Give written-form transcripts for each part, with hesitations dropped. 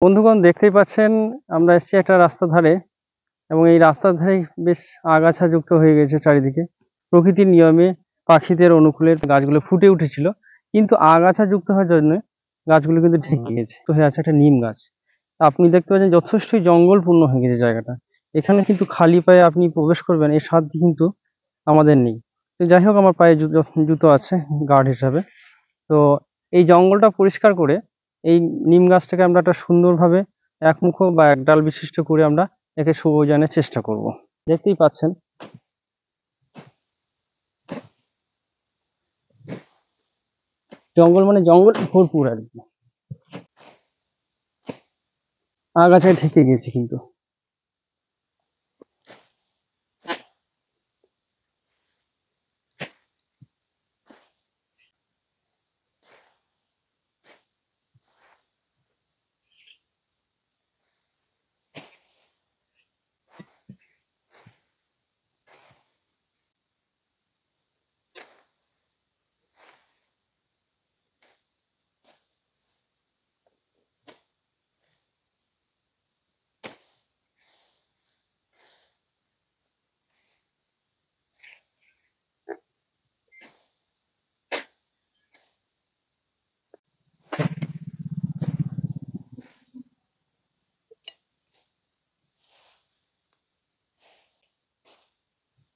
বন্ধুগণ দেখতেই পাচ্ছেন আমরা এসেছি একটা রাস্তার ধারে এবং এই রাস্তার ধারে বেশ আগাছা যুক্ত হয়ে গেছে চারিদিকে। প্রকৃতির নিয়মে পাখিদের অনুকূলে গাছগুলো ফুটে উঠেছিল, কিন্তু আগাছা যুক্ত হওয়ার জন্য গাছগুলো কিন্তু ঢেকে গেছে। তো হয়ে আছে একটা নিম গাছ। আপনি দেখতে পাচ্ছেন যথেষ্টই জঙ্গলপূর্ণ হয়ে গেছে জায়গাটা। এখানে কিন্তু খালি পায়ে আপনি প্রবেশ করবেন এই সাধ্য কিন্তু আমাদের নেই। তো যাই হোক, আমার পায়ে জুতো আছে গার্ড হিসাবে। তো এই জঙ্গলটা পরিষ্কার করে এই নিম গাছটাকে আমরা একটা সুন্দরভাবে একমুখ বা এক ডাল বিশিষ্ট করে আমরা একে সবুজায়নের চেষ্টা করব। দেখতেই পাচ্ছেন জঙ্গল মানে জঙ্গল ভরপুর আর কি, আগাছায় ঢেকে গেছে কিন্তু।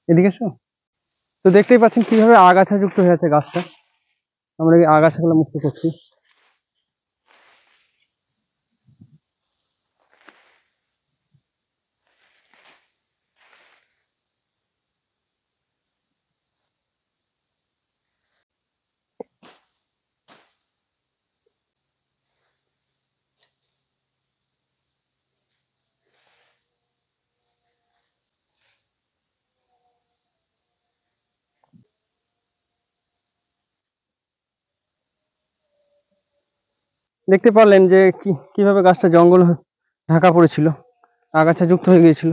এদিকে এসো। তো দেখতেই পাচ্ছেন কিভাবে আগাছা যুক্ত হয়ে আছে গাছটা। আমরা এই আগাছাগুলো মুক্ত করছি। দেখতে পারলেন যে কিভাবে গাছটা জঙ্গল ঢাকা পড়েছিল, আগাছা যুক্ত হয়ে গিয়েছিল।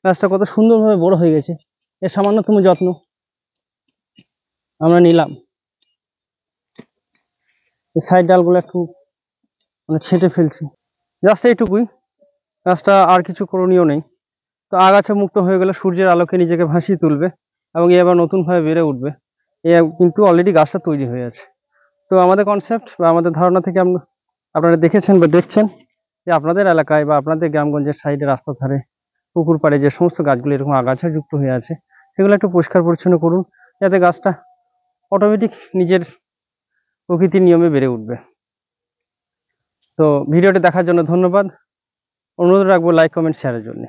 গাছটা কত সুন্দরভাবে বড় হয়ে গেছে। এর সামান্যতম যত্ন আমরা নিলাম। এই সাইড ডালগুলো একটু মানে ছেঁটে ফেলছি, জাস্ট এইটুকুই। গাছটা আর কিছু করণীয় নেই। তো আগাছা মুক্ত হয়ে গেলে সূর্যের আলোকে নিজেকে ভাসিয়ে তুলবে এবং এ আবার নতুনভাবে বেড়ে উঠবে। এ কিন্তু অলরেডি গাছটা তৈরি হয়ে আছে। তো আমাদের কনসেপ্ট বা আমাদের ধারণা থেকে আপনারা দেখেছেন বা দেখছেন যে আপনাদের এলাকায় বা আপনাদের গ্রামগঞ্জের সাইডে রাস্তার ধারে পুকুর পাড়ে যে সমস্ত গাছগুলো এরকম আগাছা যুক্ত হয়ে আছে সেগুলো একটু পরিষ্কার পরিচ্ছন্ন করুন, যাতে গাছটা অটোমেটিক নিজের প্রকৃতির নিয়মে বেড়ে উঠবে। তো ভিডিওটি দেখার জন্য ধন্যবাদ। অনুরোধ রাখবো লাইক কমেন্ট শেয়ারের জন্য।